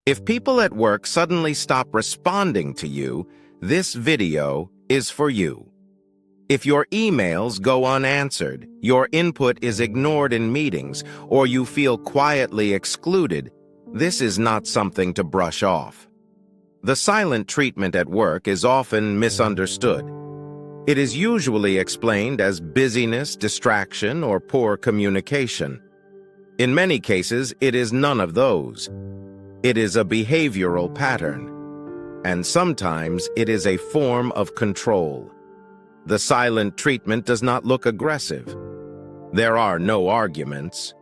If people at work suddenly stop responding to you, this video is for you. If your emails go unanswered, your input is ignored in meetings, or you feel quietly excluded, this is not something to brush off. The silent treatment at work is often misunderstood. It is usually explained as busyness, distraction, or poor communication. In many cases, it is none of those. It is a behavioral pattern, and sometimes it is a form of control. The silent treatment does not look aggressive. There are no arguments,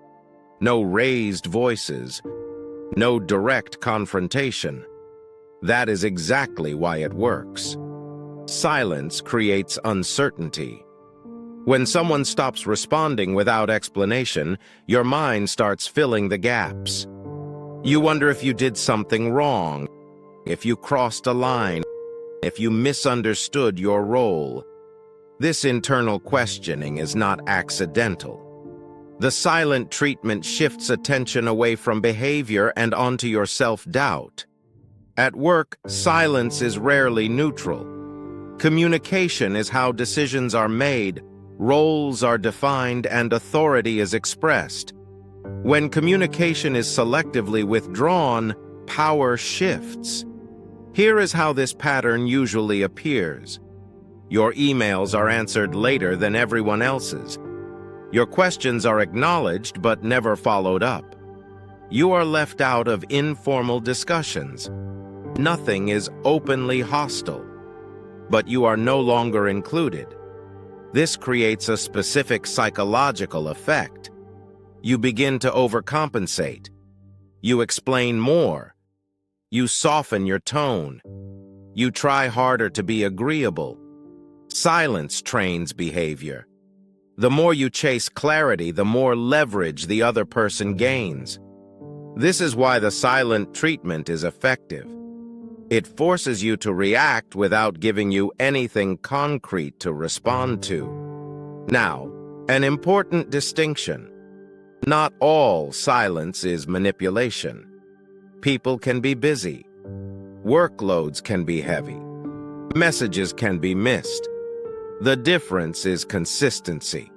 no raised voices, no direct confrontation. That is exactly why it works. Silence creates uncertainty. When someone stops responding without explanation, your mind starts filling the gaps. You wonder if you did something wrong, if you crossed a line, if you misunderstood your role. This internal questioning is not accidental. The silent treatment shifts attention away from behavior and onto your self-doubt. At work, silence is rarely neutral. Communication is how decisions are made, roles are defined, and authority is expressed. When communication is selectively withdrawn, power shifts. Here is how this pattern usually appears. Your emails are answered later than everyone else's. Your questions are acknowledged but never followed up. You are left out of informal discussions. Nothing is openly hostile, but you are no longer included. This creates a specific psychological effect. You begin to overcompensate. You explain more. You soften your tone. You try harder to be agreeable. Silence trains behavior. The more you chase clarity, the more leverage the other person gains. This is why the silent treatment is effective. It forces you to react without giving you anything concrete to respond to. Now, an important distinction. Not all silence is manipulation. People can be busy. Workloads can be heavy. Messages can be missed. The difference is consistency.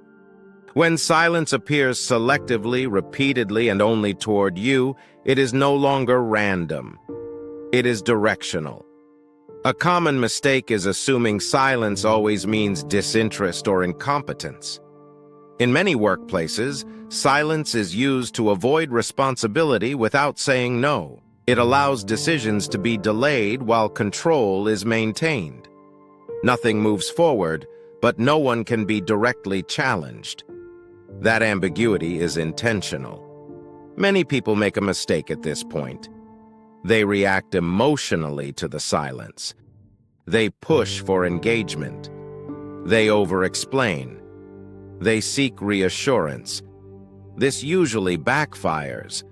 When silence appears selectively, repeatedly, and only toward you, it is no longer random. It is directional. A common mistake is assuming silence always means disinterest or incompetence. In many workplaces, silence is used to avoid responsibility without saying no. It allows decisions to be delayed while control is maintained. Nothing moves forward, but no one can be directly challenged. That ambiguity is intentional. Many people make a mistake at this point. They react emotionally to the silence. They push for engagement. They over-explain. They seek reassurance. This usually backfires.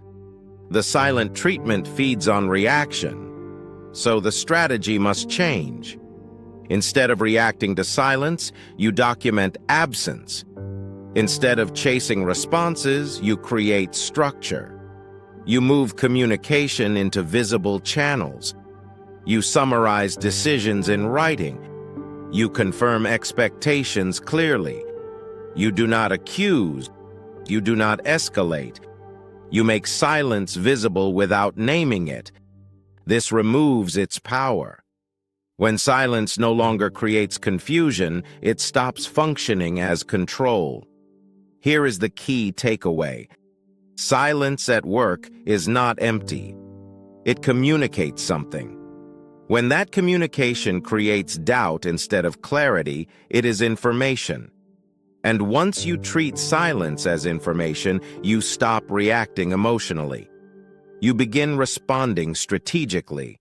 The silent treatment feeds on reaction, so the strategy must change. Instead of reacting to silence, you document absence. Instead of chasing responses, you create structure. You move communication into visible channels. You summarize decisions in writing. You confirm expectations clearly. You do not accuse. You do not escalate. You make silence visible without naming it. This removes its power. When silence no longer creates confusion, it stops functioning as control. Here is the key takeaway. Silence at work is not empty. It communicates something. When that communication creates doubt instead of clarity, it is information. And once you treat silence as information, you stop reacting emotionally. You begin responding strategically.